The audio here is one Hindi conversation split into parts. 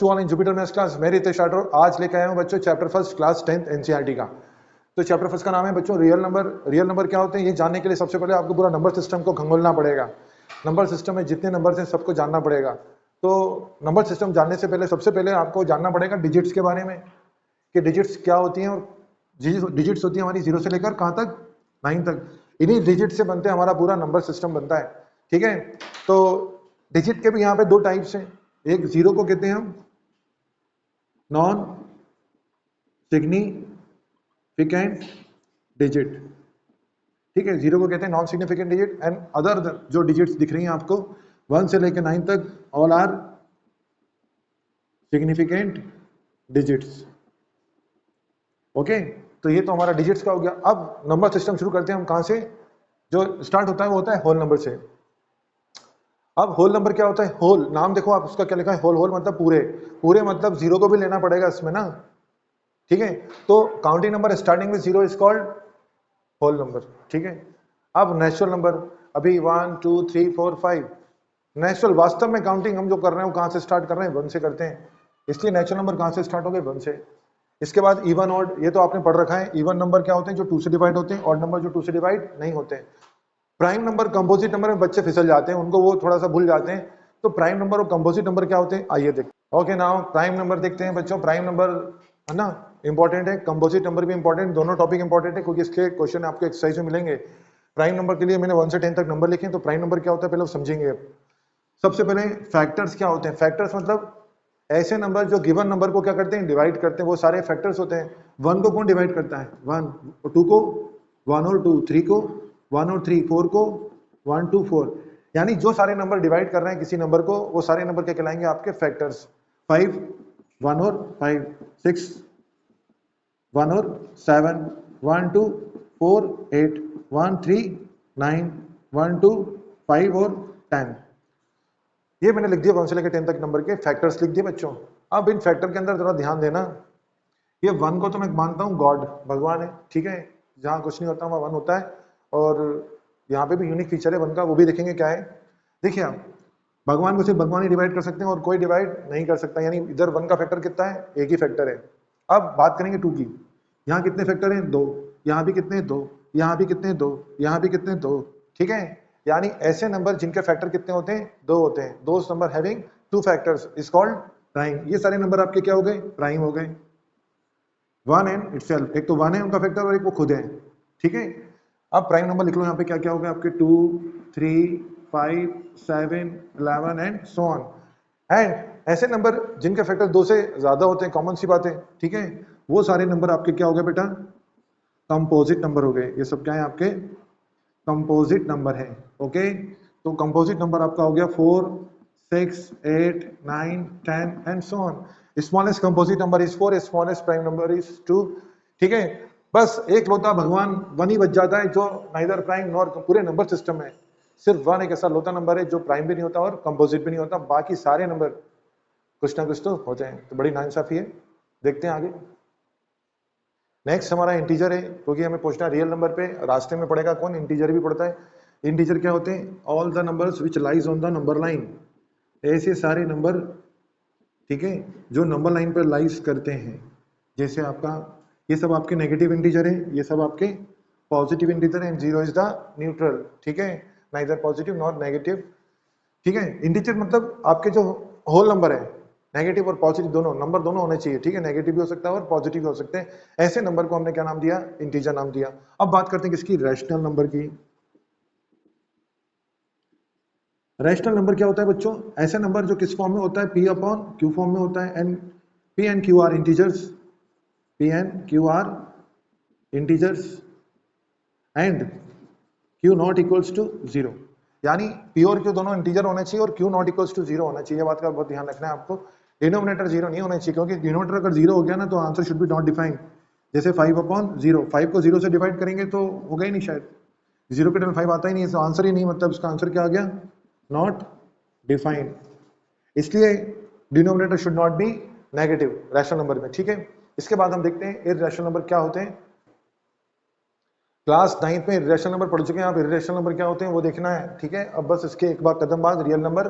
To on in Jupiter maths class. मैं रितेश राठौर आज लेकर आया हूँ बच्चों chapter first class 10th NCERT का। तो चैप्टर फर्स्ट का नाम है बच्चों रियल नंबर। रियल नंबर क्या होते हैं ये जानने के लिए सबसे पहले आपको पूरा नंबर सिस्टम को खंगोलना पड़ेगा। नंबर सिस्टम में जितने नंबर्स हैं सबको जानना पड़ेगा। तो नंबर सिस्टम जानने से पहले सबसे पहले आपको जानना पड़ेगा डिजिट्स के बारे में कि डिजिट्स क्या होती हैं। और डिजिट्स होती है हमारी 0 से लेकर कहाँ तक, 9 तक। इन्हीं डिजिट से बनते हैं हमारा पूरा नंबर सिस्टम बनता है। ठीक है, तो डिजिट के भी यहाँ पे दो टाइप्स हैं। एक 0 को कहते हैं हम नॉन सिग्निफिकेंट डिजिट। ठीक है, 0 को कहते हैं non significant digit and other जो डिजिट्स दिख रही हैं आपको 1 से लेकर 9 तक all are significant digits. Okay, तो ये तो हमारा डिजिट्स का हो गया। अब नंबर सिस्टम शुरू करते हैं हम कहां से। जो स्टार्ट होता है वो होता है होल नंबर से। अब होल नंबर क्या होता है, होल नाम देखो आप उसका क्या लिखा है, होल। होल मतलब पूरे, पूरे मतलब 0 को भी लेना पड़ेगा इसमें ना। ठीक है, तो काउंटिंग नंबर स्टार्टिंग में 0 इज कॉल्ड होल नंबर। ठीक है, अब नेचुरल नंबर अभी 1 2 3 4 5 नेचुरल, वास्तव में काउंटिंग हम जो कर रहे हैं वो कहां से स्टार्ट कर रहे हैं, 1 से करते हैं, इसलिए नेचुरल नंबर कहां से स्टार्ट हो गए, 1 से। इसके बाद इवन ऑड, ये तो आपने पढ़ रखा है। इवन नंबर क्या होते हैं, जो 2 से डिवाइड होते हैं। ऑड नंबर जो 2 से डिवाइड नहीं होते हैं। प्राइम नंबर, कंपोजिट नंबर में बच्चे फिसल जाते हैं, उनको वो थोड़ा सा भूल जाते हैं। तो प्राइम नंबर और कंपोजिट नंबर क्या होते हैं, आइए देखते। ओके, नाउ प्राइम नंबर देखते हैं बच्चों। प्राइम नंबर है ना इंपॉर्टेंट है, कंपोजिट नंबर भी इंपॉर्टेंट, दोनों टॉपिक इंपॉर्टेंट है क्योंकि इसके क्वेश्चन आपको एक्सरसाइज में मिलेंगे। प्राइम नंबर के लिए मैंने 1 से 10 तक नंबर लिखे, तो प्राइम नंबर क्या होता है पहले समझेंगे। सबसे पहले फैक्टर्स क्या होते हैं। फैक्टर्स मतलब ऐसे नंबर जो गिवन नंबर को क्या करते हैं, डिवाइड करते हैं, वो सारे फैक्टर्स होते हैं। 1 को कौन डिवाइड करता है, 1। 2 को 1 और 2, 3 को 1 और 3, 4 को 1 2 4। यानी जो सारे नंबर डिवाइड कर रहे हैं किसी नंबर को, वो सारे नंबर क्या कहलाएंगे, आपके फैक्टर्स। 5 1 और 5, 6 1 और 7, 1 2 4 8, 1 3 9, 1 2 5 और 10। ये मैंने लिख दिया 1 से लेकर 10 तक नंबर के फैक्टर्स लिख दिए बच्चों। अब इन फैक्टर के अंदर जरा ध्यान देना। ये 1 को तो मैं मानता हूँ गॉड, भगवान है। ठीक है, जहाँ कुछ नहीं होता वहाँ 1 होता है। और यहाँ पे भी यूनिक फीचर है 1 का, वो भी देखेंगे क्या है। देखिए आप, भगवान को सिर्फ भगवान ही डिवाइड कर सकते हैं और कोई डिवाइड नहीं कर सकता। यानी इधर 1 का फैक्टर कितना है, एक ही फैक्टर है। अब बात करेंगे 2 की। यहाँ कितने फैक्टर हैं, 2। यहाँ भी कितने, 2। यहाँ भी कितने, 2। यहाँ भी कितने, 2। ठीक है, यानी ऐसे नंबर जिनके फैक्टर कितने होते हैं, 2 होते हैं। Those number having 2 factors is called prime. ये सारे नंबर आपके क्या हो गए, प्राइम हो गए। 1 एंड इटसेल्फ, एक तो 1 है उनका फैक्टर और एक वो खुद है। ठीक है, अब प्राइम नंबर लिख लो यहाँ पे क्या क्या हो गया आपके, 2 3 5 7 11 एंड सो ऑन। एंड ऐसे नंबर जिनके फैक्टर 2 से ज्यादा होते हैं, कॉमन सी बात है। ठीक है, वो सारे नंबर आपके क्या हो गए बेटा, कंपोजिट नंबर हो गए। ये सब क्या है आपके, कंपोजिट नंबर है। ओके, तो कंपोजिट नंबर आपका हो गया 4 6 8 9 10 and so on. Smallest composite number is 4, smallest prime number is 2। ठीक है, बस एक लोता भगवान 1 ही बच जाता है जो नाइदर प्राइम नॉर, पूरे नंबर सिस्टम में सिर्फ 1 एक ऐसा लोता नंबर है जो प्राइम भी नहीं होता और कंपोजिट भी नहीं होता। बाकी सारे नंबर कुछ ना कुछ तो होते हैं। तो बड़ी नाइंसाफी है। देखते हैं आगे। नेक्स्ट हमारा इंटीजर है, क्योंकि हमें पूछना रियल नंबर पे। रास्ते में पड़ेगा कौन, इंटीजर भी पड़ता है। इंटीजर क्या होते हैं, all the numbers which lies on the number line. ऐसे सारे नंबर, ठीक है, जो नंबर लाइन पर लाइज करते हैं। जैसे आपका ये सब आपके नेगेटिव इंटीजर है, ये सब आपके पॉजिटिव इंटीजर है। 0 इज द न्यूट्रल। ठीक है, नाइदर पॉजिटिव नॉट नेगेटिव। ठीक है, इंटीजर मतलब आपके जो होल नंबर है, नेगेटिव और पॉजिटिव दोनों नंबर दोनों होने चाहिए। ठीक है, नेगेटिव भी हो सकता है और पॉजिटिव भी हो सकते हैं। ऐसे नंबर को हमने क्या नाम दिया, इंटीजर नाम दिया। अब बात करते हैं किसकी, रैशनल नंबर की। रैशनल नंबर क्या होता है बच्चों, ऐसा नंबर जो किस फॉर्म में होता है, पी अपॉन क्यू फॉर्म में होता है। And P and Q are integers, P and Q are integers and Q not equals to 0। यानी पी और क्यू दोनों इंटीजर होने चाहिए और क्यू नॉट इक्वल्स टू 0 होना चाहिए। बात का बहुत ध्यान रखना है आपको। डिनोमिनेटर 0 नहीं होना चाहिए, क्योंकि डिनोमिनेटर अगर 0 हो गया ना तो answer should be not defined. जैसे 5 अपॉन 0, 5 को 0 से डिवाइड करेंगे तो होगा ही नहीं, शायद 0 के टर्न 5 आता ही नहीं है, तो आंसर ही नहीं, मतलब इसका आंसर क्या आ गया, नॉट डिफाइंड। इसलिए denominator should not be negative rational number में। ठीक है, इसके बाद हम देखते हैं इररेशनल नंबर क्या होते हैं। क्लास 9th में इरेशनल नंबर पढ़ चुके हैं आप, इरेशनल नंबर क्या होते हैं वो देखना है, ठीक है। अब बस इसके एक बार कदम बाद रियल नंबर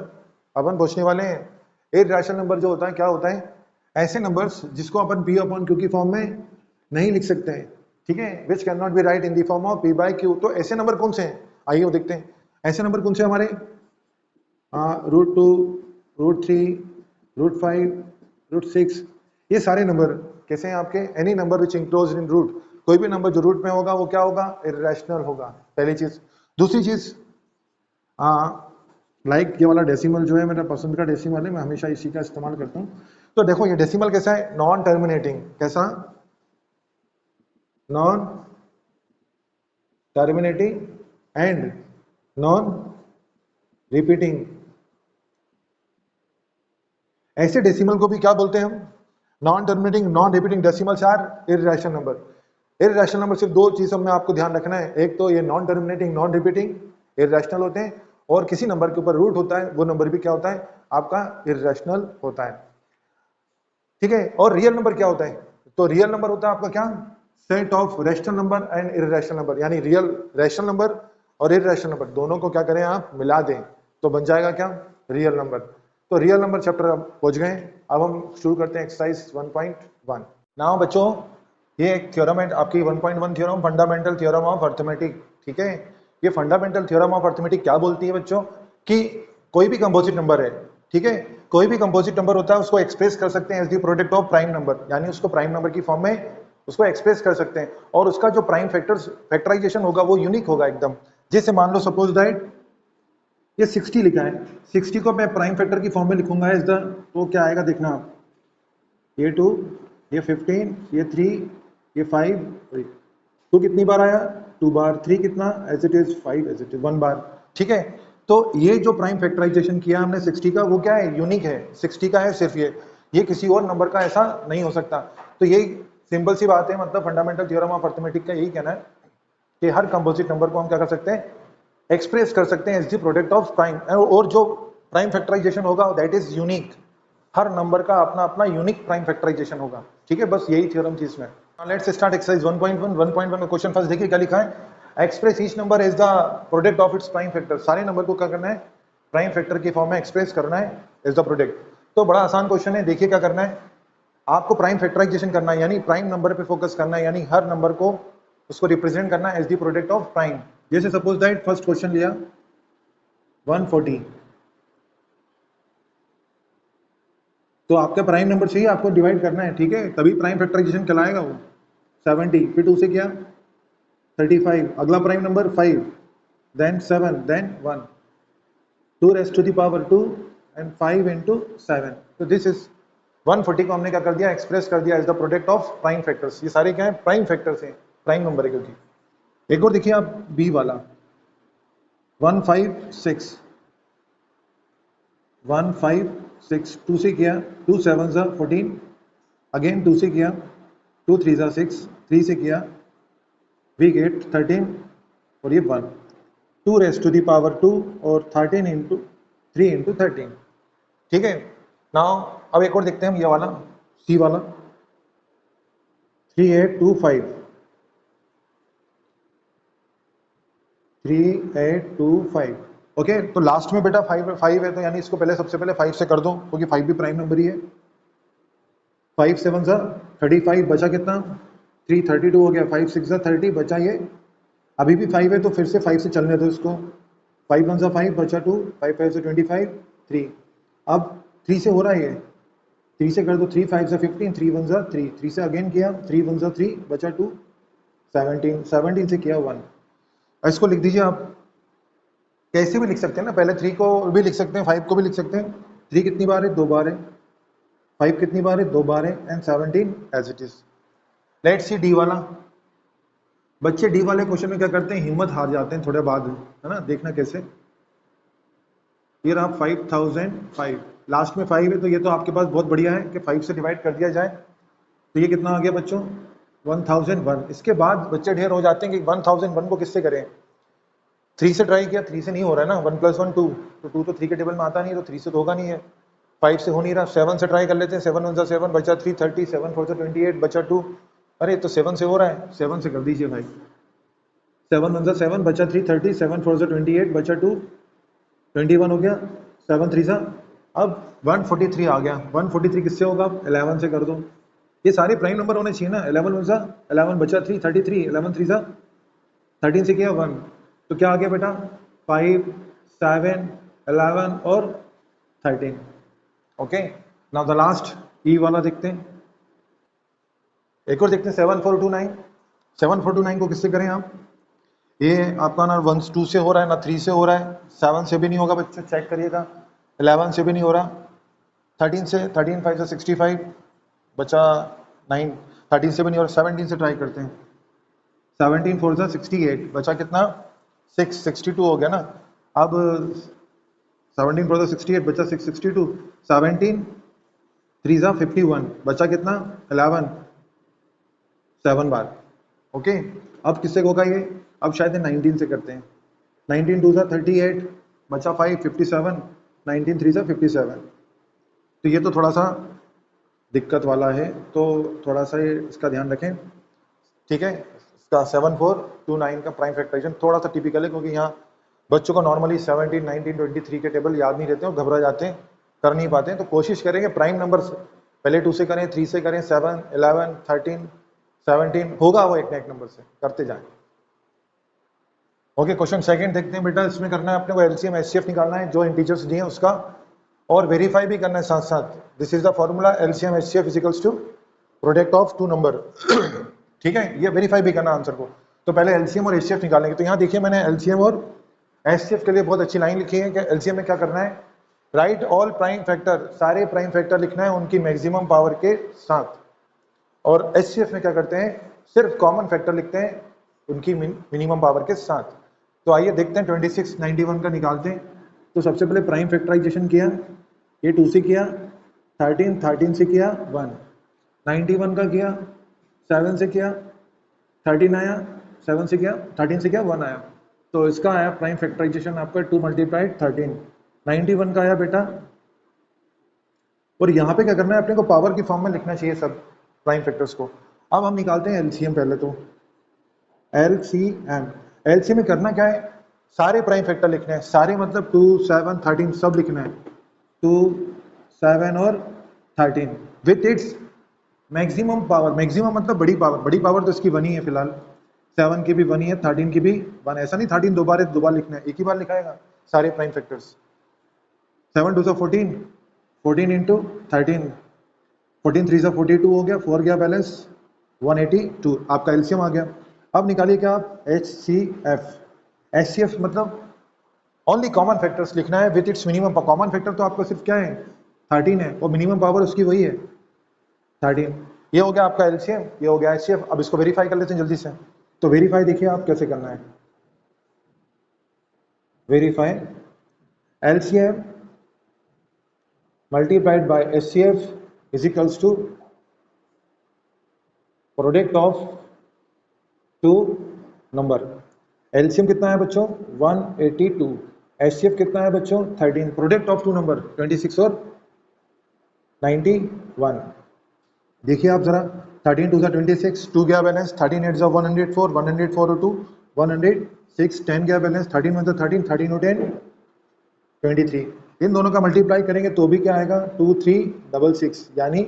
अपन पूछने वाले हैं। इरेशनल नंबर जो होता है क्या होता है, ऐसे नंबर्स जिसको अपन p अपॉन q की फॉर्म में नहीं लिख सकते हैं, ठीक है, which can not be write in the form of p by q। तो ऐसे नंबर कौन से हैं, आइए वो देखते हैं। ऐसे नंबर कौन से हमारे, √2, √3, √5, √6, ये सारे नंबर कैसे हैं आपके, any number which enclose in root, कोई भी नंबर जो रूट में होगा वो क्या होगा, इरेशनल होगा, पहली चीज। दूसरी चीज, लाइक ये वाला डेसिमल जो है मेरा पसंद का डेसिमल है, मैं हमेशा इसी का इस्तेमाल करता हूँ। तो देखो ये डेसिमल कैसा है, नॉन टर्मिनेटिंग, कैसा, non terminating and non repeating. ऐसे डेसिमल को भी क्या बोलते हैं हम, non terminating non repeating decimals are irrational number. Irrational number सिर्फ दो चीजों में आपको ध्यान रखना है, एक तो ये non terminating non repeating irrational होते हैं, और किसी नंबर के ऊपर रूट होता है वो नंबर भी क्या होता है आपका इररेशनल होता है, ठीक है। और रियल नंबर क्या होता है, तो रियल नंबर होता है आपका क्या, set of rational number and irrational number, यानी रियल रैशनल नंबर और इररेशनल नंबर दोनों को क्या करें आप मिला दें तो बन जाएगा क्या, रियल नंबर। तो रियल नंबर चैप्टर अब पहुंच गए। अब हम शुरू करते हैं एक्सरसाइज 1.1। नाउ बच्चों ये एक थ्योरम है आपकी 1.1 theorem, fundamental theorem of arithmetic, ठीक है। ये फंडामेंटल थ्योरम ऑफ अर्थमेटिक क्या बोलती है बच्चों, कि कोई भी कंपोजिट नंबर है, ठीक है, कोई भी कंपोजिट नंबर होता है उसको एक्सप्रेस कर सकते हैं as the product of prime number, यानी उसको प्राइम नंबर की फॉर्म में उसको एक्सप्रेस कर सकते हैं, और उसका जो प्राइम फैक्टराइजेशन होगा वो यूनिक होगा एकदम। जैसे मान लो सपोज दैट ये 60 लिखा है, 60 को मैं प्राइम फैक्टर की फॉर्म में लिखूंगा एज द, तो क्या आएगा देखना आप, ये 2, ये 15, ये 3, ये 5, 2 कितनी बार आया, 2 बार, 3 कितना as it is 5, as it is 1 बार, ठीक है। तो ये जो प्राइम फैक्टराइजेशन किया हमने 60 का वो क्या है, यूनिक है, 60 का है सिर्फ ये किसी और नंबर का ऐसा नहीं हो सकता। तो यही सिंपल सी बात है, मतलब फंडामेंटल थ्योरम ऑफ अर्थमेटिक का यही कहना है कि हर कंपोजिट नंबर को हम क्या कर सकते हैं, एक्सप्रेस कर सकते हैं as the product of prime, और जो प्राइम फैक्टराइजेशन होगा दैट इज यूनिक, हर नंबर का अपना अपना यूनिक प्राइम फैक्टराइजेशन होगा, ठीक है। बस यही थ्योरम थी इसमें। Let's start exercise 1.1। 1.1 का क्वेश्चन फर्स्ट देखिए क्या लिखा है, express each number is the product of its prime factor, सारे नंबर को क्या करना है, प्राइम फैक्टर की फॉर्म में एक्सप्रेस करना है इज द प्रोडक्ट। तो बड़ा आसान क्वेश्चन है, देखिए क्या करना है, आपको प्राइम फैक्टराइजेशन करना है, यानी प्राइम नंबर पे फोकस करना है, यानी हर नंबर को उसको रिप्रेजेंट करना है as the product of prime. जैसे सपोज दैट फर्स्ट क्वेश्चन लिया 140, तो आपका प्राइम नंबर चाहिए, आपको डिवाइड करना है, ठीक है, तभी प्राइम फैक्टराइजेशन कहलाएगा वो। 70 फिर 2 से किया 35, अगला prime number 5, then 7, then 1, 2 raised to the power 2 and 5 into 7। तो दिस इज 140 को हमने क्या कर दिया, एक्सप्रेस कर दिया as the product of prime factors. ये सारे क्या है, प्राइम फैक्टर्स हैं, प्राइम नंबर है क्योंकि। एक और देखिए आप बी वाला 156, 156, 2 से किया 2 7 14, अगेन 2 से किया 2 3 6, 3 से किया वी गेट 13, और ये 1, 2 raised to the power 2 और 13 into 3 into 13, ठीक है। नाउ अब एक और देखते हैं हम, ये वाला सी वाला 3825, 3825, ओके। तो लास्ट में बेटा 5 है, तो यानी इसको पहले सबसे पहले 5 से कर दो, क्योंकि 5 भी प्राइम नंबर ही है। 5 7 35, बचा कितना 3, 32 हो गया, 5 6 30, बचा ये, अभी भी 5 है तो फिर से 5 से चलने दो इसको, 5 1 5, बचा 2, 5 5 से 25, 3, अब 3 से हो रहा है ये, 3 से कर दो, 3 5 15, 3 1 3, 3 से अगेन किया, 3 1 3, बचा 2, 17, 17 से किया 1। इसको लिख दीजिए आप, कैसे भी लिख सकते हैं ना, पहले 3 को भी लिख सकते हैं, 5 को भी लिख सकते हैं। 3 कितनी बार है, 2 बार है, 5 कितनी बार है, 2 बार है, and 17 as it is. Let's see D वाला। बच्चे डी वाले क्वेश्चन में क्या करते हैं, हिम्मत हार जाते हैं थोड़े बाद, है ना, देखना कैसे। ये रहा 5005, लास्ट में 5 है, तो ये तो आपके पास बहुत बढ़िया है कि 5 से डिवाइड कर दिया जाए, तो ये कितना आ गया बच्चों 1001। इसके बाद बच्चे ढेर हो जाते हैं कि 1001 को किससे करें, 3 से ट्राई किया, 3 से नहीं हो रहा है ना, 1 + 1 2, तो 2 तो 3 के टेबल में आता नहीं, तो 3 से तो होगा नहीं है, 5 से हो नहीं रहा, 7 से ट्राई कर लेते हैं, 7 1 7, बचा 3 30, 7 4 28, बचा 2, अरे तो 7 से हो रहा है, 7 से कर दीजिए भाई, 7 1 7 बचा 3 30, 7 4 28 बचा 2 21 हो गया, 7 3 अब 143 आ गया। 143 किससे होगा? 11 से कर दो। ये सारे प्राइम नंबर होने चाहिए ना। 11 1 11 बचा 3 33, 11 3 13 से किया 1, तो क्या आ गया बेटा? 5 7 11 और 13। ओके, नाउ द लास्ट ई वाला देखते हैं, एक और देखते हैं 7429। 7429 को किससे करें आप? ये आपका ना 1 2 से हो रहा है ना 3 से हो रहा है, 7 से भी नहीं होगा बच्चों, चेक करिएगा। 11 से भी नहीं हो रहा, 13 से, 13 5 65 बचा 9, 13 से भी नहीं हो रहा, 17 से ट्राई करते हैं। 17 4 68 बचा कितना? 6 62 हो गया ना। अब 17 4 68 बचा 6 62, 17 3 51 बचा कितना? 11 7 बार। ओके, अब किससे होगा ये? अब शायद 19 से करते हैं। 19 2 38 बचा 5 57, 19 3 57। तो ये तो थोड़ा सा दिक्कत वाला है, तो थोड़ा सा ये इसका ध्यान रखें, ठीक है। इसका 7429 का प्राइम फैक्टराइजेशन थोड़ा सा टिपिकल है, क्योंकि यहाँ बच्चों को नॉर्मली 17 19 23 के टेबल याद नहीं रहते हैं, घबरा जाते हैं, कर नहीं पाते हैं। तो कोशिश करेंगे प्राइम नंबर पहले 2 से करें, 3 से करें, 7 11 13 17 होगा वो एक नंबर से करते जाएं। ओके, क्वेश्चन सेकंड देखते हैं बेटा। इसमें करना है अपने को एलसीएम एचसीएफ निकालना है, जो इंटीजर्स दिए हैं उसका, और वेरीफाई भी करना है साथ साथ। This is the formula LCM HCF is equals to product of two number. ठीक है, ये वेरीफाई भी करना आंसर को। तो पहले एलसीएम और एचसीएफ निकालेंगे। तो यहाँ देखिए मैंने एलसीएम और एचसीएफ के लिए बहुत अच्छी लाइन लिखी है कि एलसीएम में क्या करना है, राइट ऑल प्राइम फैक्टर, सारे प्राइम फैक्टर लिखना है उनकी मैक्सिमम पावर के साथ। और एचसीएफ में क्या करते हैं, सिर्फ कॉमन फैक्टर लिखते हैं उनकी मिनिमम पावर के साथ। तो आइए देखते हैं 26 91 का निकालते हैं। तो सबसे पहले प्राइम फैक्टराइजेशन किया, ये 2 से किया, 13 13 से किया 1, 91 का किया 7 से किया 13 आया, 7 से किया 13 से किया 1 आया। तो इसका आया प्राइम फैक्टराइजेशन आपका 2 × 13, 91 का आया बेटा। और यहाँ पे क्या करना है, अपने को पावर की फॉर्म में लिखना चाहिए सब प्राइम फैक्टर्स को। अब हम निकालते हैं एलसीएम। पहले तो एलसीएम, एलसीएम में करना क्या है, सारे प्राइम फैक्टर लिखने हैं, सारे मतलब 2 7 13 सब लिखना है, 2 7 और 13 with its maximum power. Maximum मतलब बड़ी पावर, बड़ी पावर तो इसकी 1 ही है फिलहाल, 7 की भी 1 ही है, 13 की भी 1। ऐसा नहीं 13 दो बार लिखना है, एक ही बार लिखाएगा सारे प्राइम फैक्टर्स। 7 2 14, 14 इंटू 13, 14 3 42 हो गया, 4 गया बैलेंस 182, आपका एलसीएम आ गया। अब निकालिए क्या आप, HCF। HCF मतलब ओनली कॉमन फैक्टर्स लिखना है with its minimum. Common factor तो आपका सिर्फ क्या है, 13 है, और मिनिमम पावर उसकी वही है 13। ये हो गया आपका एलसीएम, ये हो गया HCF। अब इसको वेरीफाई कर लेते हैं जल्दी से। तो वेरीफाई देखिए आप कैसे करना है, verify LCM multiplied by HCF is equals to product of two number. LCM कितना है बच्चों, 182, HCF कितना है बच्चों, 13, प्रोडक्ट ऑफ टू नंबर 26 और 91। देखिए आप जरा, 13 2 26, 2 गया बैलेंस, 13 8 104, 104 2 106, 10 गया बैलेंस, 13 1 13, 13 10 23। इन दोनों का मल्टीप्लाई करेंगे तो भी क्या आएगा, 2366, यानी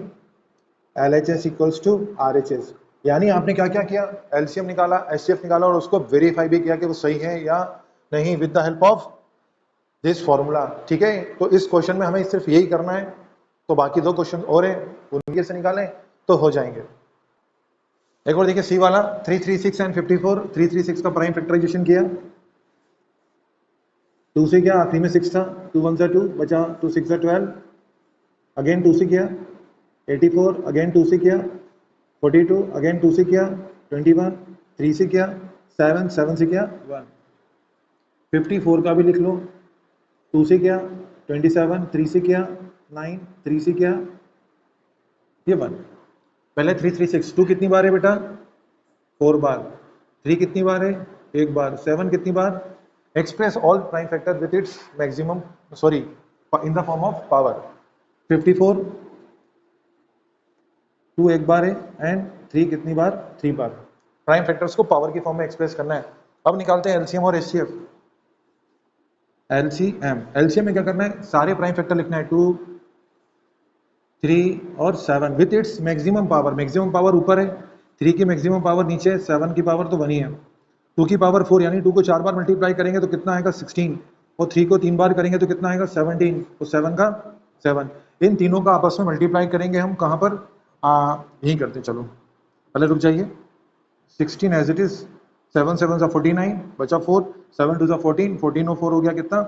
LHS इक्वल्स टू RHS। यानी आपने क्या क्या किया, एलसीएम निकाला, HCF निकाला, और उसको वेरीफाई भी किया कि वो सही है या नहीं with the help of this formula. ठीक है, तो इस क्वेश्चन में हमें सिर्फ यही करना है। तो बाकी 2 क्वेश्चन और हैं, उनके से निकालें तो हो जाएंगे। एक और देखिए सी वाला, 336 एंड 54। 336 का प्राइम फैक्टराइजेशन किया, 2 से किया, आखिरी में 6 था, 2 1 2 बचा, 2 6 12, अगेन 2 से किया, 84, अगेन 2 से किया, 42, अगेन 2 से किया, 21, 3 से किया, 7 7 से किया 1। 54 का भी लिख लो, 2 से किया, 27 3 से किया, 9 3 से किया, ये 1। पहले 336, 2 कितनी बार है बेटा, 4 बार, 3 कितनी बार है, 1 बार, 7 कितनी बार। Express all prime factor with its maximum, sorry in the form of power. 54, 2 1 बार है, एंड 3 कितनी बार, 3 बार। प्राइम फैक्टर्स को पावर की फॉर्म में एक्सप्रेस करना है। अब निकालते हैं एलसीएम और एचसीएफ। एलसीएम में क्या करना है, सारे प्राइम फैक्टर लिखना है, 2, 3 और 7 with its maximum power. Maximum power ऊपर है, 3 की मैक्सिमम पावर नीचे है, 7 की पावर तो 1 ही है, 2 की पावर 4, यानी 2 को 4 बार मल्टीप्लाई करेंगे तो कितना आएगा 16, और 3 को 3 बार करेंगे तो कितना आएगा 17, तो 7 का 7। इन तीनों का आपस में मल्टीप्लाई करेंगे हम कहाँ पर, यही करते हैं। चलो पहले रुक जाइए, 16 एज इट इज, 7 7 सा 49 बचा 4, 7 2 सा 14, 14 और 4 हो गया कितना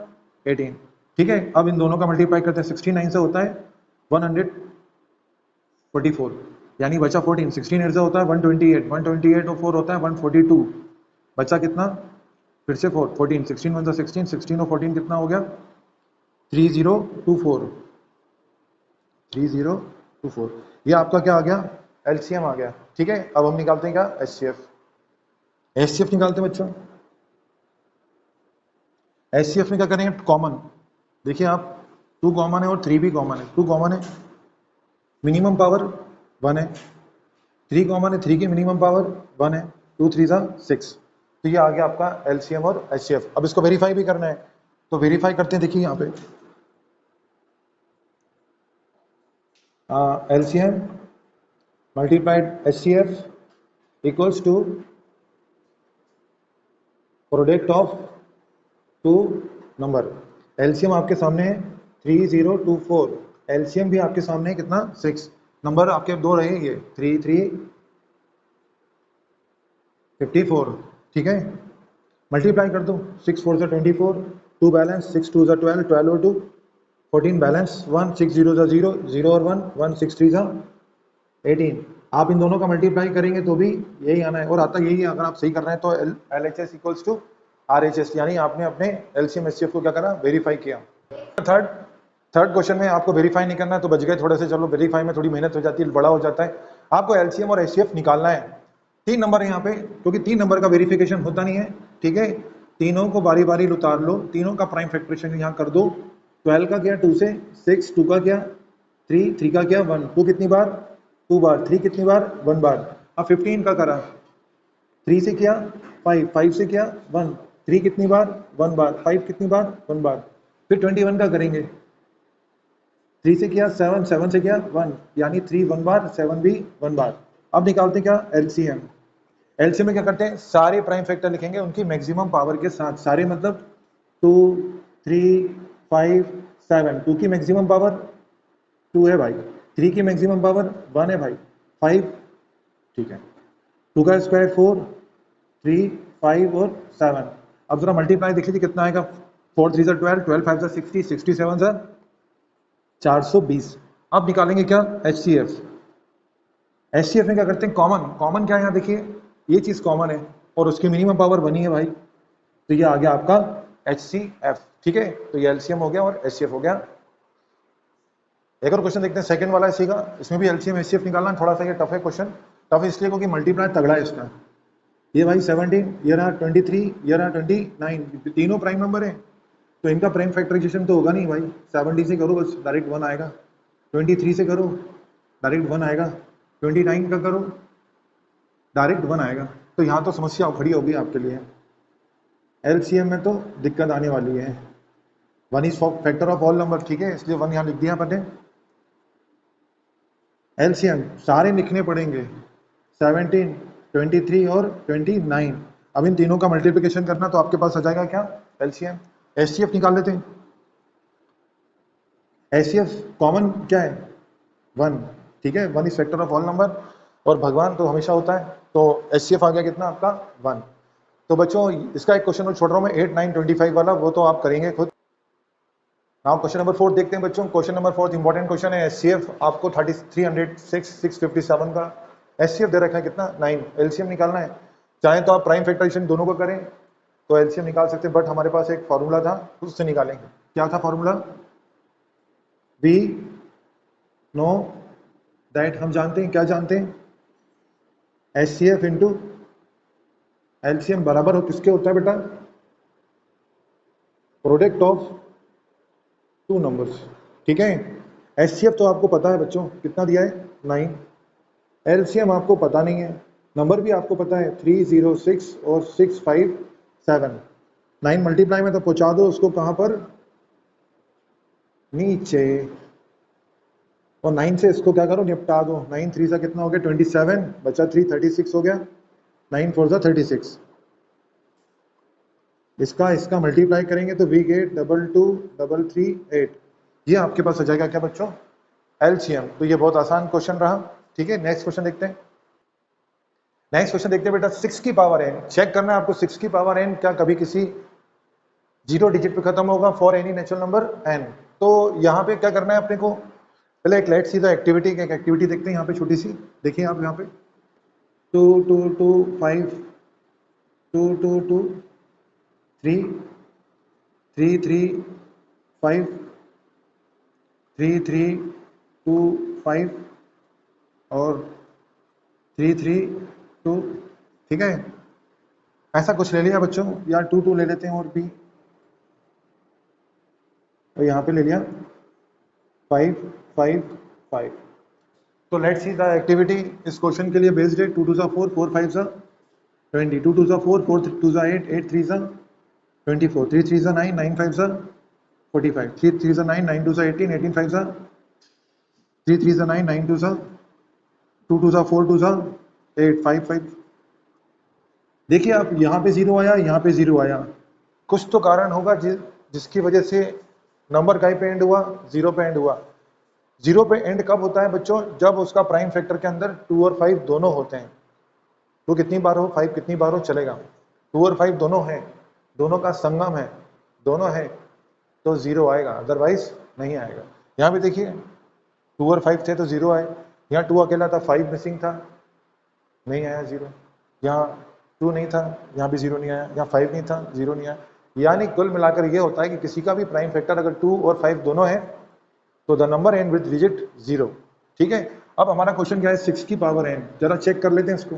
18। ठीक है, अब इन दोनों का मल्टीप्लाई करते हैं, 69 से होता है 144, यानी बचा 14, 16 8 से होता है 128, 128 और 4 होता है 142, बचा कितना फिर से 4, 14, 16 1 सा 16, 16 और 14 कितना हो गया 3024, 3024। ये आपका क्या आ गया, एलसीएम आ गया। ठीक है, अब हम निकालते हैं क्या, एचसीएफ। एचसीएफ निकालते हैं बच्चों। एचसीएफ में क्या करेंगे, कॉमन, देखिए आप 2 कॉमन है और 3 भी कॉमन है। 2 कॉमन है, मिनिमम पावर 1 है, 3 कॉमन है, 3 की मिनिमम पावर 1 है, 2 3 सा 6। तो ये आ गया आपका एलसीएम और एचसीएफ। अब इसको वेरीफाई भी करना है, तो वेरीफाई करते हैं। देखिए यहाँ पे LCM multiplied HCF equals to product of 2 number. LCM आपके सामने है 3024, एलसीएम भी आपके सामने है कितना 6, नंबर आपके 2 रहे ये 3 3 54। ठीक है, मल्टीप्लाई कर दो, 6 4 से 24, 2 बैलेंस, 6 2 से 12, 12 और 2 14 बैलेंस, 1 6 0 से 0, 0 और 1 1 6 3 से 18। आप इन दोनों का मल्टीप्लाई करेंगे तो भी यही आना है, और आता यही है। अगर आप सही कर रहे हैं तो LHS इक्वल्स टू RHS, यानी आपने अपने LCM HCF को क्या करा, वेरीफाई किया। थर्ड क्वेश्चन में आपको वेरीफाई नहीं करना है तो बच गए थोड़े से। चलो वेरीफाई में थोड़ी मेहनत हो जाती है, बड़ा हो जाता है। आपको LCM और HCF निकालना है। 3 नंबर है यहाँ पे, क्योंकि 3 नंबर का वेरिफिकेशन होता नहीं है। ठीक है, तीनों को बारी बारी उतार लो, तीनों का प्राइम फैक्टरेशन यहाँ कर दो। 12 का किया 2 से, 6 2 का किया 3, 3 का किया 1, 2 कितनी बार 2 बार, 3 कितनी बार 1 बार। अब 15 का करा, 3 से किया 5, 5 से किया 1, 3 कितनी बार 1 बार, 5 कितनी बार 1 बार। फिर 21 का करेंगे, 3 से किया 7, 7 से किया 1, यानी 3 1 बार, 7 भी 1 बार। अब निकालते क्या, एलसीएम। एलसीएम में क्या करते हैं, सारे प्राइम फैक्टर लिखेंगे उनकी मैक्सिमम पावर के साथ। सारे मतलब 2 3 5 7, 2 की मैक्सिमम पावर 2 है भाई, 3 की मैक्सिमम पावर 1 है भाई, 5, ठीक है, 2 का स्क्वायर 4, 3 5 और 7। अब जरा मल्टीप्लाई देख लीजिए कितना आएगा, 4 3 से 12, 12 5 से 60, 67 से 420। अब निकालेंगे क्या, HCF। HCF में क्या करते हैं, कॉमन। कॉमन क्या है, यहाँ देखिए ये चीज कॉमन है और उसकी मिनिमम पावर 1 ही है भाई, तो ये आ गया आपका HCF। ठीक है, तो ये LCM हो गया और HCF हो गया। एक और क्वेश्चन देखते हैं, सेकंड वाला इसी का, इसमें भी LCM HCF निकालना। थोड़ा सा ये टफ है क्वेश्चन, टफ इसलिए क्योंकि मल्टीप्लाई तगड़ा है इसका। ये भाई 17, ये रहा 23, ये रहा 29, तीनों प्राइम नंबर है, तो इनका प्राइम फैक्टराइजेशन तो होगा नहीं भाई। 70 से करो बस डायरेक्ट 1 आएगा, 23 से करो डायरेक्ट 1 आएगा, 29 का करो डायरेक्ट 1 आएगा। तो यहाँ तो समस्या खड़ी होगी आपके लिए। LCM में तो दिक्कत आने वाली है। 1 is factor of all number, ठीक है, इसलिए 1 यहाँ लिख दिया मैंने। LCM सारे लिखने पड़ेंगे, 17, 23 और 29। अब इन तीनों का मल्टीप्लिकेशन करना, तो आपके पास आ जाएगा क्या, LCM। HCF निकाल लेते हैं। HCF कॉमन क्या है, 1, ठीक है, 1 is factor of all number, और भगवान तो हमेशा होता है, तो HCF आ गया कितना आपका 1। तो बच्चों इसका एक क्वेश्चन छोड़ रहा हूँ मैं, 8 9 25 वाला, वो तो आप करेंगे खुद। नाउ क्वेश्चन नंबर 4 देखते हैं बच्चों। क्वेश्चन नंबर 4 इंपॉर्टेंट क्वेश्चन है। HCF आपको 306 657 का HCF दे रखा है कितना 9, LCM निकालना है। चाहे तो आप प्राइम फैक्टराइजेशन दोनों को करें तो LCM निकाल सकते हैं, बट हमारे पास एक फॉर्मूला था उससे निकालेंगे। क्या था फॉर्मूला, वी नो दैट, हम जानते हैं, क्या जानते हैं, HCF इंटू LCM बराबर हो किसके होता है बेटा, प्रोडक्ट ऑफ 2 नंबर्स। ठीक है, HCF तो आपको पता है बच्चों कितना दिया है 9, LCM आपको पता नहीं है, नंबर भी आपको पता है 306 और 65 7, 9 मल्टीप्लाई में तो पहुंचा दो उसको कहां पर, नीचे, और 9 से इसको क्या करो, निपटा दो। 9 3 सा कितना हो गया 27, बचा 3 36 हो गया, 9 4 सा 36। इसका मल्टीप्लाई करेंगे तो वी गेट 22 3 8। ये आपके पास हो जाएगा क्या बच्चों, एलसीएम। तो ये बहुत आसान क्वेश्चन रहा। ठीक है, नेक्स्ट क्वेश्चन देखते हैं। नेक्स्ट क्वेश्चन देखते हैं बेटा, 6 की पावर n चेक करना है आपको। 6 की पावर n क्या कभी किसी जीरो डिजिट पे खत्म होगा for any natural number n? तो यहाँ पे क्या करना है अपने को, पहले एक लेट सी द एक्टिविटी, एक एक्टिविटी देखते हैं यहाँ पे छोटी सी। देखिए आप यहाँ पे 2 2 2 5 2 2 2 3 3 3 5 3 3 2 5 और 3 3 2। ठीक है, ऐसा कुछ ले लिया बच्चों, या 2 2 ले लेते हैं और भी, और यहाँ पे ले लिया 5 5 5। तो लेट्स सी द एक्टिविटी इस क्वेश्चन के लिए बेस्ड है। 2 2 सा 4 4 5 सा 20, 2 2 सा 4 4 2 सा 8 8 3 सा 24, 3 3 सा 9 9 5 सा 45, 3 3 सा 9 9 2 सा 18 18 5 सा 3 3 सा 9 9 2 सा 2 2 सा 4 2 सा 8 5 5। देखिए आप यहाँ पे 0 आया, यहाँ पे 0 आया, कुछ तो कारण होगा जिसकी वजह से नंबर कहीं पे एंड हुआ, 0 पे एंड हुआ। 0 पे एंड कब होता है बच्चों, जब उसका प्राइम फैक्टर के अंदर 2 और 5 दोनों होते हैं। तो कितनी बार हो, 5 कितनी बार हो चलेगा, 2 और 5 दोनों हैं, दोनों का संगम है, दोनों है, तो 0 आएगा, अदरवाइज नहीं आएगा। यहाँ पे देखिए 2 और 5 थे तो 0 आए, यहाँ 2 अकेला था, 5 मिसिंग था, नहीं आया 0। यहाँ 2 नहीं था, यहाँ भी 0 नहीं आया, यहाँ 5 नहीं था, 0 नहीं आया। यानी कुल मिलाकर ये होता है कि किसी का भी प्राइम फैक्टर अगर 2 और 5 दोनों है तो the number and with digit 0। ठीक है, अब हमारा क्वेश्चन क्या है, 6 की पावर n, जरा चेक कर लेते हैं इसको।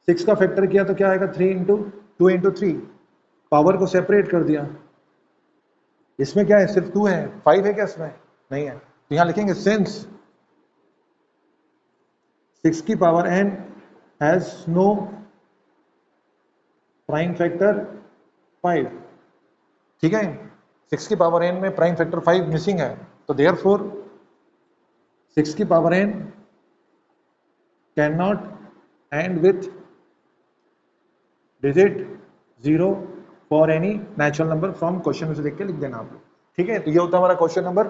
6 का फैक्टर किया तो क्या आएगा, 3 इंटू 2 इंटू 3, पावर को सेपरेट कर दिया। इसमें क्या है, सिर्फ 2 है, 5 है क्या इसमें, नहीं है। तो यहां लिखेंगे सिंस 6 की power n has no prime factor 5। ठीक है, 6 की पावर n में प्राइम फैक्टर 5 मिसिंग है, तो देयरफॉर 6 की power n can not end with digit 0 for any natural number from question में से देख के लिख देना आप लोग। ठीक है, तो ये होता है हमारा क्वेश्चन नंबर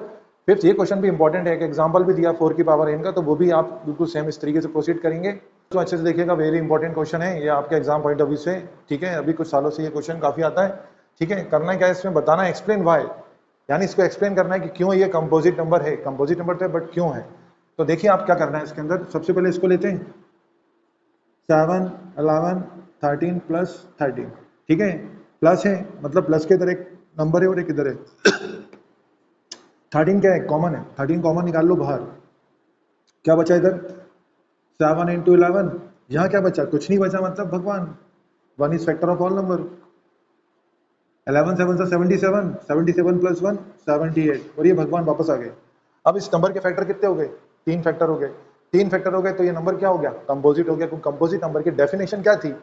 5। ये क्वेश्चन भी इंपॉर्टेंट है, एक एग्जांपल भी दिया 4 की पावर n का, तो वो भी आप बिल्कुल सेम इस तरीके से प्रोसीड करेंगे तो अच्छे से देखिएगा। वेरी इंपॉर्टेंट क्वेश्चन है ये आपके एग्जाम पॉइंट ऑफ व्यू से। ठीक है, अभी कुछ सालों से ये क्वेश्चन काफी आता है। ठीक है, करना क्या है इसमें, बताना एक्सप्लेन वाई, यानी इसको एक्सप्लेन करना है कि क्यों ये कंपोजिट नंबर है। कंपोजिट नंबर तो है बट क्यों है। तो देखिए आप क्या करना है इसके अंदर, सबसे पहले इसको लेते हैं 7 11 13 प्लस 13। ठीक है, प्लस है मतलब प्लस के इधर एक नंबर है और एक इधर है। 13 क्या है, कॉमन है, 13 कॉमन निकाल लो बाहर, क्या बचा इधर 7 इंटू 11, यहाँ क्या बचा, कुछ नहीं बचा, मतलब भगवान 1 is factor of all number. 11 7 से 77, 77 प्लस 1 78, और ये भगवान वापस आ गए। अब इस नंबर के फैक्टर कितने हो गए, 3 फैक्टर हो गए। 3 फैक्टर हो गए तो ये नंबर क्या हो गया, कंपोजिट हो गया। क्योंकि कंपोजिट नंबर की डेफिनेशन क्या थी,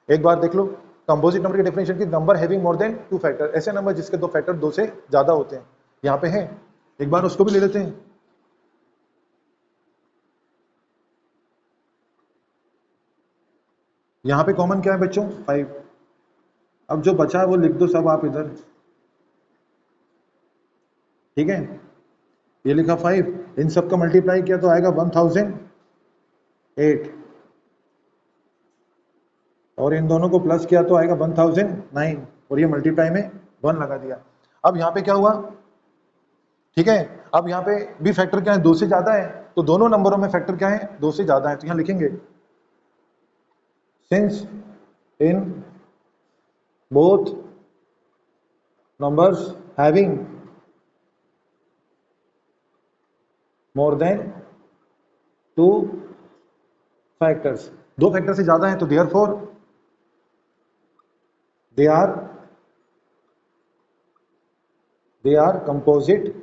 एक बार देख लो, कंपोजिट नंबर की डेफिनेशन की number having more than 2 factor, ऐसे नंबर जिसके 2 फैक्टर 2 से ज्यादा होते हैं। यहाँ पे है, एक बार उसको भी ले लेते हैं। यहाँ पे कॉमन क्या है बच्चों, 5। अब जो बचा है वो लिख दो सब आप इधर। ठीक है, ये लिखा 5, इन सब का मल्टीप्लाई किया तो आएगा 1008, और इन दोनों को प्लस किया तो आएगा 1009, और ये मल्टीप्लाई में 1 लगा दिया। अब यहाँ पे क्या हुआ, ठीक है, अब यहाँ पे भी फैक्टर क्या है, 2 से ज्यादा है, तो दोनों नंबरों में फैक्टर क्या है, 2 से ज्यादा है। तो यहाँ लिखेंगे since in both numbers having more than 2 factors, 2 factor से ज्यादा है, तो therefore they are composite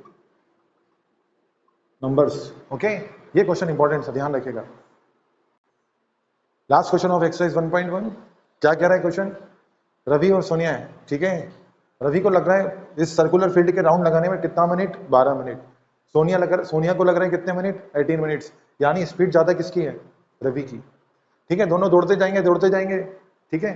numbers. Okay, ये क्वेश्चन इंपॉर्टेंट है, ध्यान रखिएगा। लास्ट क्वेश्चन ऑफ एक्सरसाइज 1.1 क्या कह रहा है क्वेश्चन, रवि और सोनिया है, ठीक है। रवि को लग रहा है इस सर्कुलर फील्ड के राउंड लगाने में कितना मिनट, 12 मिनट। सोनिया को लग रहा है कितने मिनट, 18 मिनट्स। यानी स्पीड ज्यादा किसकी है, रवि की, ठीक है। दोनों दौड़ते जाएंगे, ठीक है।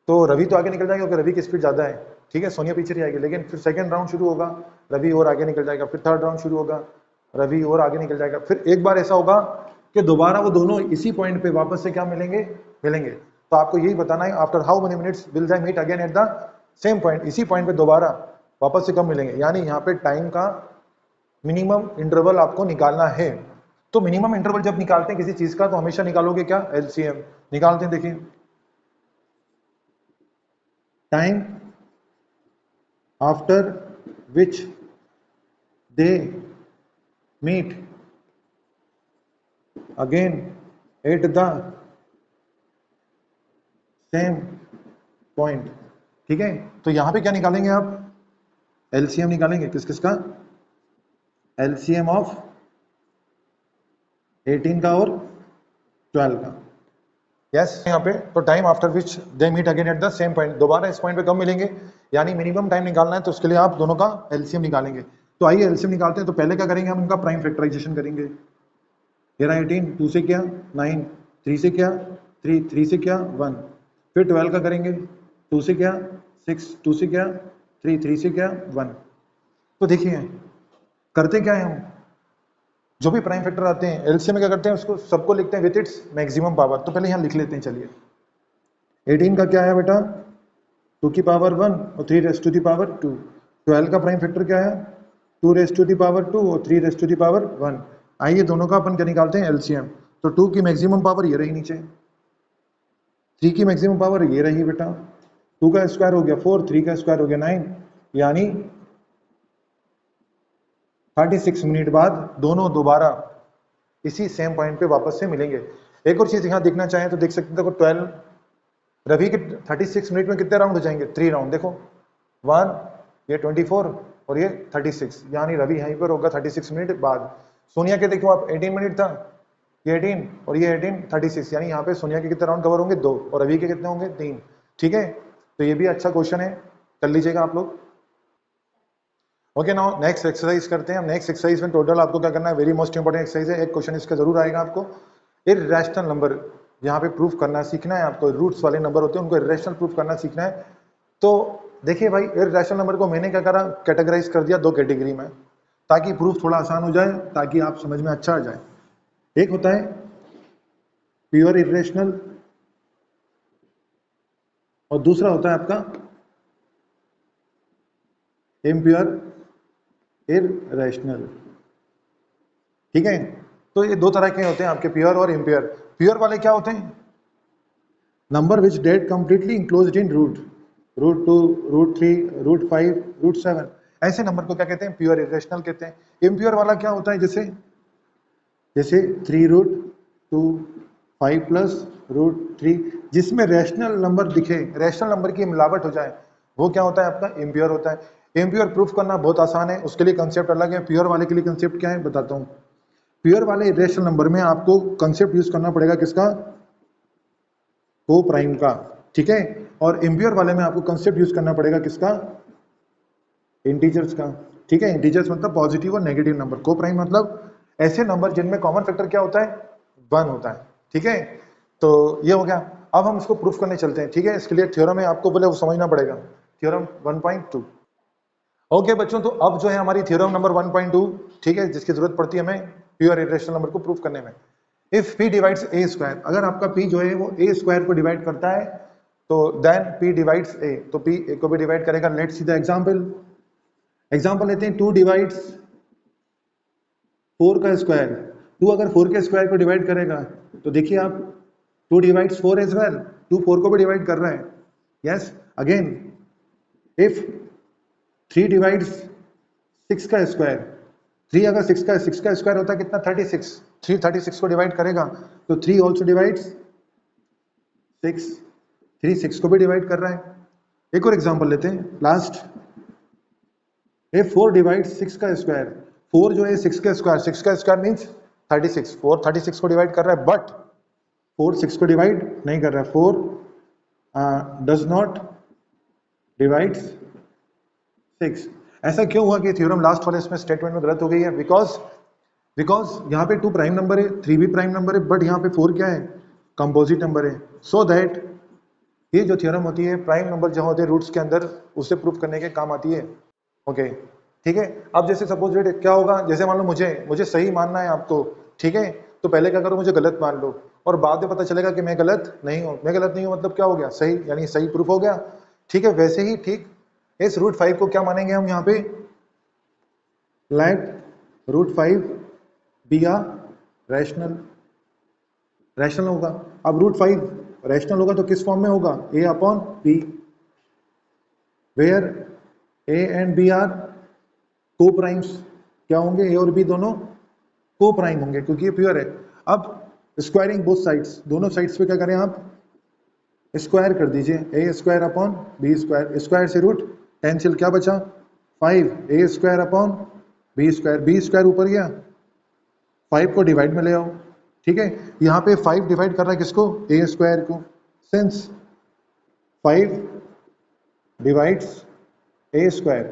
तो रवि तो आगे निकल जाएगा क्योंकि रवि की स्पीड ज्यादा है, ठीक है। सोनिया पीछे रह जाएगी, लेकिन फिर सेकंड राउंड शुरू होगा, रवि और आगे निकल जाएगा। फिर थर्ड राउंड शुरू होगा, रवि और आगे निकल जाएगा। फिर एक बार ऐसा होगा कि दोबारा वो दोनों इसी पॉइंट पे वापस से क्या मिलेंगे। तो आपको यही बताना है after how many minutes will they meet again at the same point, इसी पॉइंट पे दोबारा वापस से कब मिलेंगे। यानी यहाँ पे टाइम का मिनिमम इंटरवल आपको निकालना है। तो मिनिमम इंटरवल जब निकालते हैं किसी चीज का तो हमेशा निकालोगे क्या, एलसीएम निकालते हैं। देखिए time after which they meet again at the same point, ठीक है। तो यहां पे क्या निकालेंगे आप, एलसीएम निकालेंगे। किस किस का, एलसीएम ऑफ 18 का और 12 का। यस यहाँ पे तो time after which they meet again at the same point, दोबारा इस पॉइंट पे कब मिलेंगे। यानी मिनिमम टाइम निकालना है तो उसके लिए आप दोनों का एलसीएम निकालेंगे। तो आइए एलसीएम निकालते हैं। तो पहले क्या करेंगे, हम इनका प्राइम फैक्टराइजेशन करेंगे। 18 2 से क्या 9, 3 से क्या 3, 3 से क्या 1। फिर 12 का करेंगे, 2 से क्या 6, 2 से क्या 3, 3 से क्या 1। तो देखिए करते क्या है, हम जो भी प्राइम फैक्टर आते हैं एलसीएम में क्या करते हैं, उसको सबको लिखते हैं विथ इट्स मैक्सिमम पावर। तो पहले यहाँ लिख लेते हैं, चलिए 18 का क्या है बेटा 2 की पावर 1 और 3 रेज़ टू दी पावर 2। 12 का प्राइम फैक्टर क्या है 2 रेज़ टू दी पावर 2 और 3 रेज़ टू दी पावर 1। आइए दोनों का अपन क्या निकालते हैं, एलसीएम। तो 2 की मैक्सिमम पावर ये रही नीचे, 3 की मैक्सिमम पावर ये रही बेटा, 2 का स्क्वायर हो गया 4, 3 का स्क्वायर हो गया 9। यानी 36 मिनट बाद दोनों दोबारा इसी सेम पॉइंट पे वापस से मिलेंगे। एक और चीज यहाँ देखना चाहें तो देख सकते हैं, देखो 12 रवि के 36 मिनट में कितने राउंड हो जाएंगे, 3 राउंड। देखो 1, ये 24 और ये 36, यानी रवि यहीं पर होगा 36 मिनट बाद। सोनिया के देखो आप 18 मिनट था, ये 18 और ये 18 36, यानी यहाँ पे सोनिया के कितने राउंड कवर होंगे 2 और रवि के कितने होंगे 3, ठीक है। तो ये भी अच्छा क्वेश्चन है, कर लीजिएगा आप लोग। ओके नाउ नेक्स्ट एक्सरसाइज करते हैं हम। नेक्स्ट एक्सरसाइज में टोटल आपको क्या करना है, वेरी मोस्ट इंपोर्टेंट एक्सरसाइज है, एक क्वेश्चन इसका जरूर आएगा आपको। इर्रेशनल नंबर यहाँ पे प्रूफ करना सीखना है आपको। रूट्स वाले नंबर होते हैं उनको इर्रेशनल प्रूफ करना सीखना है। तो देखिए भाई इर्रेशनल नंबर को मैंने क्या करा, कैटेगराइज कर दिया 2 कैटेगरी में, ताकि प्रूफ थोड़ा आसान हो जाए, ताकि आप समझ में अच्छा आ जाए। एक होता है प्योर इर्रेशनल और दूसरा होता है आपका इम्प्योर इर्रेशनल, ठीक है। तो ये 2 तरह के होते हैं आपके, प्योर और इम्प्योर। प्योर वाले क्या होते हैं, number which that completely enclosed in root, root 2, root 3, root 5, root 7, ऐसे नंबर को क्या कहते हैं, प्योर इर्रेशनल कहते हैं। इम्प्योर वाला क्या होता है, जैसे जैसे 3 रूट 2 5 प्लस रूट 3, जिसमें रैशनल नंबर दिखे, रैशनल नंबर की मिलावट हो जाए, वो क्या होता है आपका, इम्प्योर होता है। इम्प्योर प्रूफ करना बहुत आसान है, उसके लिए कंसेप्ट अलग है। प्योर वाले के लिए कंसेप्ट क्या है बताता हूँ। प्योर वाले इरेशनल नंबर में आपको कंसेप्ट यूज करना पड़ेगा किसका, को प्राइम का, ठीक है। और इम्प्योर वाले में आपको कंसेप्ट यूज करना पड़ेगा किसका, इंटीजर्स का, ठीक है। इंटीजर्स मतलब पॉजिटिव और नेगेटिव नंबर, को प्राइम मतलब ऐसे नंबर जिनमें कॉमन फैक्टर क्या होता है, 1 होता है, ठीक है। तो ये हो गया। अब हम इसको प्रूफ करने चलते हैं, ठीक है। इसके लिए थ्योरम है आपको बोले वो समझना पड़ेगा, थ्योरम 1.2। ओके बच्चों, तो अब जो है हमारी थ्योरम नंबर 1.2, ठीक है, जिसकी जरूरत पड़ती है हमें प्योर इरेशनल नंबर को प्रूफ करने में। If p divides a square, अगर आपका p जो है वो a स्क्वायर को डिवाइड करता है तो देन p डिवाइड्स a, तो p a को भी डिवाइड करेगा। लेट्स सी द एग्जांपल लेते हैं। 2 डिवाइड्स 4 का स्क्वायर, 2 अगर 4 के स्क्वायर को डिवाइड करेगा तो देखिए आप 2 डिवाइड्स 4 एज वेल, 2 4 को भी डिवाइड कर रहा है। यस अगेन इफ 3 डिवाइड्स 6 का स्क्वायर, 3 अगर 6 का स्क्वायर होता है कितना 36, 3 36 को डिवाइड करेगा तो 3 ऑल्सो डिवाइड्स 6, 3 6 को भी डिवाइड कर रहा है। एक और एग्जांपल लेते हैं लास्ट। इफ 4 डिवाइड्स 6 का स्क्वायर, 4 जो है 6 का स्क्वायर मींस 36, 4 36 को डिवाइड कर रहा है, बट 4 6 को डिवाइड नहीं कर रहा है। 4 डज नॉट डिवाइड्स 6। ऐसा क्यों हुआ कि थ्योरम लास्ट वाले इसमें स्टेटमेंट में गलत हो गई है? बिकॉज यहाँ पे 2 प्राइम नंबर है, 3 भी प्राइम नंबर है, बट यहाँ पे 4 क्या है? कंपोजिट नंबर है। सो दैट ये जो थ्योरम होती है प्राइम नंबर जहाँ होते हैं रूट्स के अंदर, उसे प्रूफ करने के काम आती है। ओके ठीक है। अब जैसे सपोज रेट क्या होगा, जैसे मान लो मुझे सही मानना है आपको, ठीक है, तो पहले क्या करो, मुझे गलत मान लो, और बाद में पता चलेगा कि मैं गलत नहीं हूँ। मैं गलत नहीं हूँ मतलब क्या हो गया? सही, यानी सही प्रूफ हो गया। ठीक है, वैसे ही ठीक इस रूट 5 को क्या मानेंगे हम यहाँ पे? लेट रूट 5 बी आ रैशनल होगा। अब रूट 5 रैशनल होगा तो किस फॉर्म में होगा? a upon b, where a and b are coprimes. क्या होंगे? a और b दोनों को प्राइम होंगे क्योंकि ये प्योर है। अब स्क्वायरिंग बोथ साइड्स, दोनों साइड्स पे क्या करें आप? स्क्वायर कर दीजिए, a square upon b square, square से रूट कैंसिल, क्या बचा? 5 a square upon b square ऊपर गया, 5 को डिवाइड में ले आओ। ठीक है, यहाँ पे 5 डिवाइड कर रहा है किसको? a स्क्वायर को। सिंस 5 डिवाइड्स a स्क्वायर,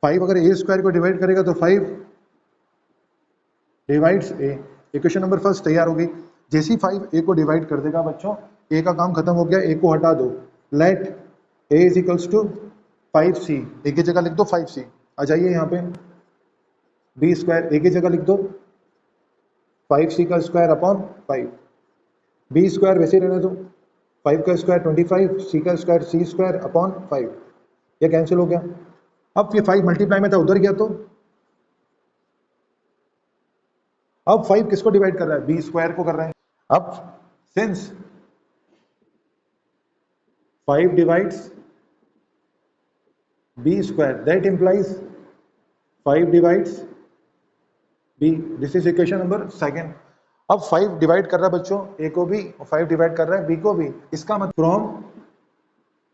5 अगर a स्क्वायर को डिवाइड करेगा तो 5 divides a। Equation number first तैयार होगी। जैसे ही 5 a को डिवाइड कर देगा बच्चों, a का काम खत्म हो गया, a को हटा दो। Let a is equals to 5c, a की जगह लिख दो 5c। आ जाइए यहाँ पे, b स्क्वायर a की जगह लिख दो 5c का स्क्वायर अपॉन 5, b स्क्वायर वैसे रहने दो, 5 का स्क्वायर 25, c का स्क्वायर c स्क्वायर अपॉन 5, ये कैंसिल हो गया। अब ये 5 मल्टीप्लाई में था, उधर गया तो अब 5 किसको डिवाइड कर रहा है? बी स्क्वायर को कर रहे हैं। अब since 5 divides b square, that implies 5 divides b. This is equation number second. अब 5 डिवाइड कर रहा है बच्चों ए को भी, और 5 डिवाइड कर रहा है बी को भी। इसका मतलब from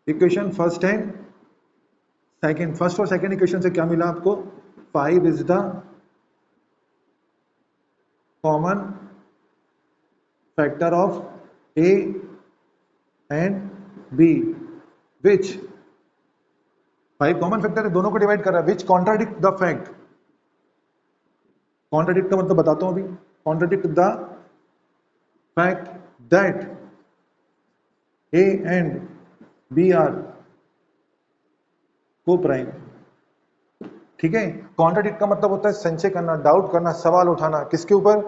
equation first and second, first और सेकंड इक्वेशन से क्या मिला आपको? 5 is the common factor of a and b, which 5 common factor है, दोनों को डिवाइड कर रहा है, which contradict the fact. Contradict का मतलब बताता हूं अभी। Contradict the fact that a and b are coprime. ठीक है, कॉन्ट्राडिक्ट का मतलब होता है संशय करना, डाउट करना, सवाल उठाना। किसके ऊपर?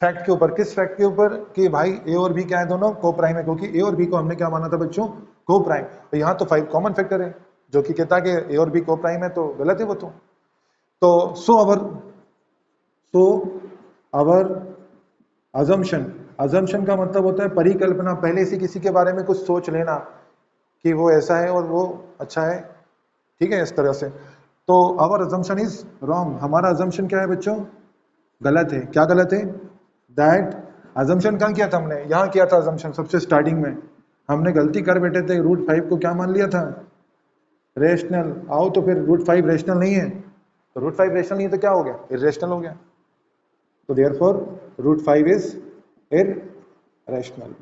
फैक्ट के ऊपर। किस फैक्ट के ऊपर? कि भाई ए और बी क्या है? दोनों को प्राइम है, क्योंकि ए और बी को हमने क्या माना था बच्चों? को प्राइम। तो यहाँ तो 5 कॉमन फैक्टर है, जो कि कहता है कि ए और बी को प्राइम है, तो गलत है वो तो सो अवर अजम्पशन का मतलब होता है परिकल्पना, पहले से किसी के बारे में कुछ सोच लेना कि वो ऐसा है और वो अच्छा है। ठीक है, इस तरह से। तो आवर अजम्पशन इज रॉन्ग, हमारा अजम्पशन क्या है बच्चों? गलत है। क्या गलत है? दैट अजम्पशन कहाँ किया था हमने? यहाँ किया था अजम्पशन, सबसे स्टार्टिंग में हमने गलती कर बैठे थे, रूट 5 को क्या मान लिया था? रेशनल। आओ तो फिर रूट 5 रेशनल नहीं है, तो रूट 5 रेशनल नहीं है तो क्या हो गया? इर्रेशनल हो गया। तो देयरफॉर रूट 5 इज इर्रेशनल।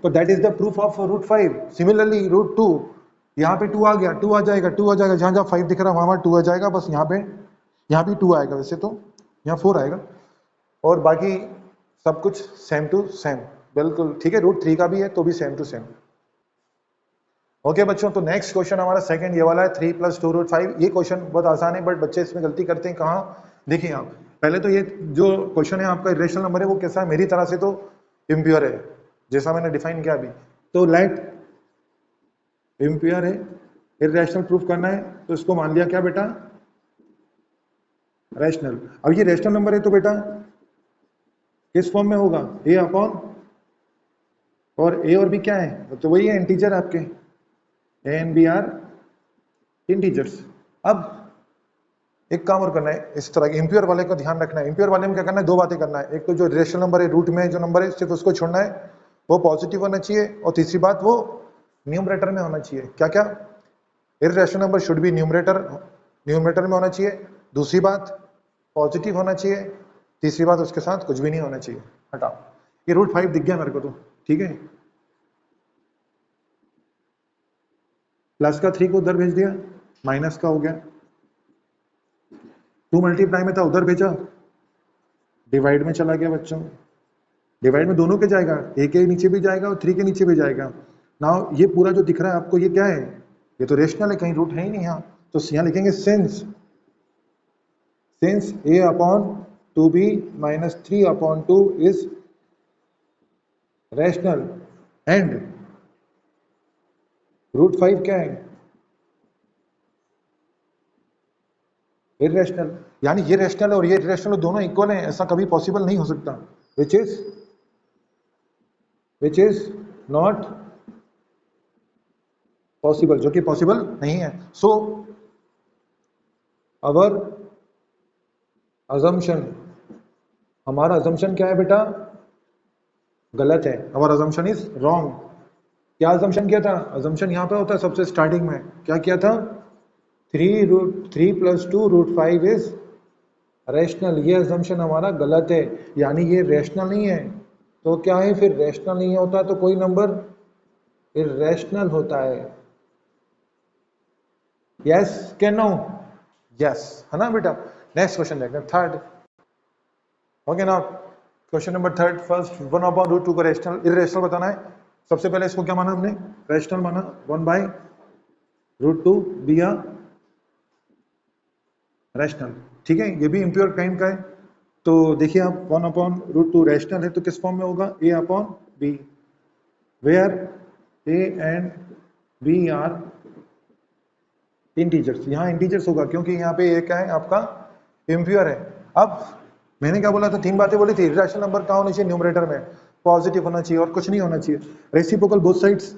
तो that is the proof of root 5। Similarly root 2, यहाँ पे 2 आ गया, 2 आ जाएगा, 2 आ जाएगा, जहां जहां 5 दिख रहा है वहां 2 आ जाएगा, बस यहाँ पे यहाँ भी 2 आएगा, वैसे तो यहाँ 4 आएगा, और बाकी सब कुछ सेम टू सेम, बिल्कुल ठीक है। रूट 3 का भी है तो भी सेम टू सेम। ओके बच्चों, तो नेक्स्ट क्वेश्चन हमारा सेकंड ये वाला है, 3 + 2 रूट 5। ये क्वेश्चन बहुत आसान है, बट बच्चे इसमें गलती करते हैं कहाँ? देखिए आप पहले तो ये जो क्वेश्चन है आपका इरेशनल नंबर है, वो कैसा है? मेरी तरह से तो इम्प्योर है, जैसा मैंने डिफाइन किया अभी। तो लेट इम्प्योर है, इरेशनल प्रूफ करना है, तो इसको मान लिया क्या बेटा? रैशनल। अब ये रैशनल नंबर है तो बेटा किस फॉर्म में होगा? ए अपॉन, और ए और बी क्या है? तो वही है इंटीजर आपके, a and b are integers. अब एक काम और करना है, इस तरह के इम्प्योर वाले का ध्यान रखना है। इम्प्योर वाले में क्या करना है? 2 बातें करना है। एक तो जो रेशनल नंबर है, रूट में जो नंबर है, सिर्फ उसको छोड़ना है, वो पॉजिटिव होना चाहिए, और तीसरी बात वो न्यूमरेटर में होना चाहिए। क्या क्या? Irrational number should be numerator में होना चाहिए, दूसरी बात पॉजिटिव होना चाहिए, तीसरी बात उसके साथ कुछ भी नहीं होना चाहिए। हटाओ, ये रूट 5 दिख गया मेरे को तो, ठीक है। प्लस का 3 को उधर भेज दिया, माइनस का हो गया, 2 मल्टीप्लाई में था उधर भेजा, डिवाइड में चला गया बच्चों, डिवाइड में दोनों के जाएगा, ए के नीचे भी जाएगा और 3 के नीचे भी जाएगा। नाउ ये पूरा जो दिख रहा है आपको ये क्या है, ये तो रेशनल है, कहीं रूट है ही नहीं यहाँ, तो यहाँ लिखेंगे since a upon 2b minus 3 upon 2 is rational and root 5 क्या है, इररेशनल। यानी ये रैशनल है और ये इररेशनल, दोनों इक्वल हैं, ऐसा कभी पॉसिबल नहीं हो सकता, विच इज नॉट पॉसिबल, जो कि पॉसिबल नहीं है। सो अवर अजम्पशन, हमारा अजम्पशन क्या है बेटा, गलत है, अवर अजम्पशन इज रॉन्ग। क्या अजम्पशन किया था, अजम्पशन यहाँ पे होता है सबसे स्टार्टिंग में, क्या किया था, 3 + 2 √5 इज रैशनल, ये अजम्पशन हमारा गलत है, यानी ये रैशनल नहीं है। तो क्या है फिर, रैशनल नहीं होता तो कोई नंबर इररेशनल होता है, यस के नो, यस है ना बेटा। नेक्स्ट क्वेश्चन देखते हैं, थर्ड। ओके ना, क्वेश्चन नंबर थर्ड, फर्स्ट 1/√2 को रैशनल इररेशनल बताना है। सबसे पहले इसको क्या माना हमने, रैशनल माना, 1/√2 बी आ रैशनल, ठीक है, ये भी इम्प्योर काइंड का है। तो देखिए आप 1/√2 रैशनल है तो किस फॉर्म में होगा, a/b, where a and b are integers, यहाँ इंटीजर्स होगा क्योंकि यहाँ पे a क्या है आपका, इम्प्योर है। अब मैंने क्या बोला था, 3 बातें बोली थी, इररेशनल नंबर कहाँ होना चाहिए, न्यूमरेटर में पॉजिटिव होना चाहिए और कुछ नहीं होना चाहिए, रेसिप्रोकल बोथ साइड्स,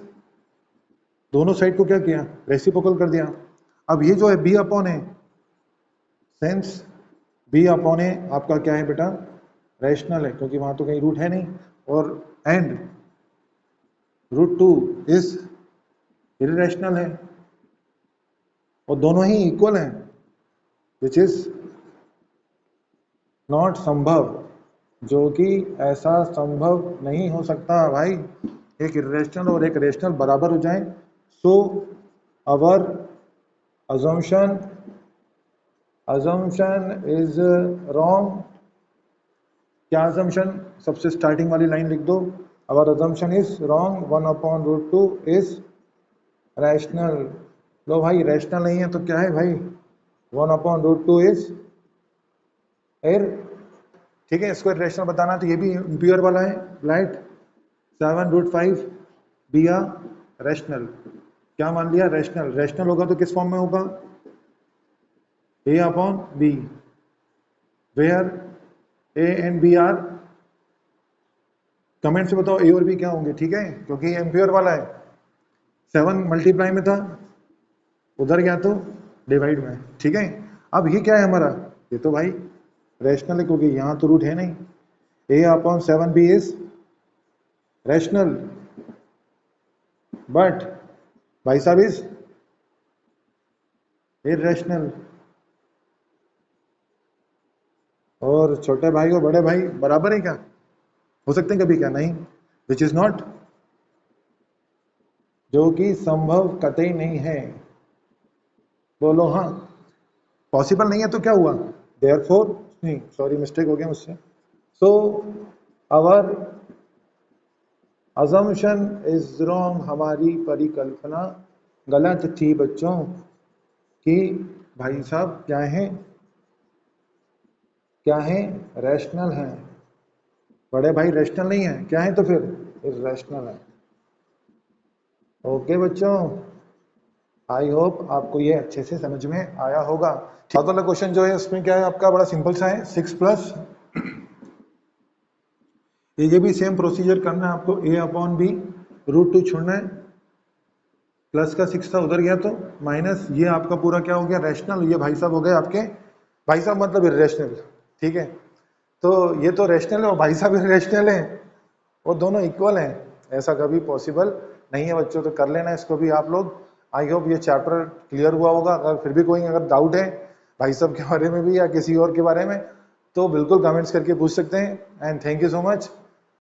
दोनों साइड को क्या किया, रेसिप्रोकल कर दिया। अब ये जो है b अपॉन है, सेंस b अपॉन है आपका क्या है बेटा, रैशनल है, क्योंकि वहां तो कहीं रूट है नहीं, और एंड √2 इज इररेशनल है, और दोनों ही इक्वल हैं, विच इज नॉट संभव, जो कि ऐसा संभव नहीं हो सकता भाई, एक इररेशनल और एक रेशनल बराबर हो जाए। So our assumption is wrong. क्या assumption, सबसे स्टार्टिंग वाली लाइन लिख दो, our assumption is wrong, 1/√2 is rational. लो भाई रैशनल नहीं है तो क्या है भाई, 1/√2 इज एर, ठीक है, इसको रैशनल बताना तो ये भी इम्प्योर वाला है, राइट। 7√5 बी आ रैशनल, क्या मान लिया, रैशनल, रैशनल होगा तो किस फॉर्म में होगा, a/b, where a and b are, comment से बताओ a और b क्या होंगे, ठीक है, क्योंकि ये इम्प्योर वाला है, 7 मल्टीप्लाई में था उधर गया तो डिवाइड में, ठीक है। अब ये क्या है हमारा, ये तो भाई रैशनल है क्योंकि यहाँ तो रूट है नहीं, a/7b इज रैशनल, बट भाई साहब इज इररेशनल, और छोटे भाई और बड़े भाई बराबर है क्या, हो सकते हैं कभी, क्या नहीं, विच इज नॉट, जो कि संभव कतई नहीं है, बोलो हाँ, पॉसिबल नहीं है तो क्या हुआ, देयरफॉर, नहीं सॉरी मिस्टेक हो गया मुझसे, सो अवर assumption इज रॉन्ग, हमारी परिकल्पना गलत थी बच्चों, कि भाई साहब क्या है, क्या है, रैशनल है, बड़े भाई रैशनल नहीं है, क्या है तो फिर इररेशनल है। ओके बच्चों, आई होप आपको ये अच्छे से समझ में आया होगा। साथ वाला क्वेश्चन जो है उसमें क्या है आपका, बड़ा सिंपल सा है, 6+, ये भी सेम प्रोसीजर करना है आपको, a/b √2 छोड़ना है, प्लस का 6 था उधर गया तो माइनस, ये आपका पूरा क्या हो गया, रैशनल, ये भाई साहब हो गए आपके, भाई साहब मतलब इररेशनल, ठीक है। तो ये तो रैशनल है और भाई साहब इररेशनल है, वो दोनों इक्वल हैं, ऐसा कभी पॉसिबल नहीं है बच्चों, तो कर लेना इसको भी आप लोग। आई होप ये चैप्टर क्लियर हुआ होगा। अगर फिर भी कोई अगर डाउट है भाई साहब के बारे में भी या किसी और के बारे में, तो बिल्कुल कमेंट्स करके पूछ सकते हैं। And thank you so much.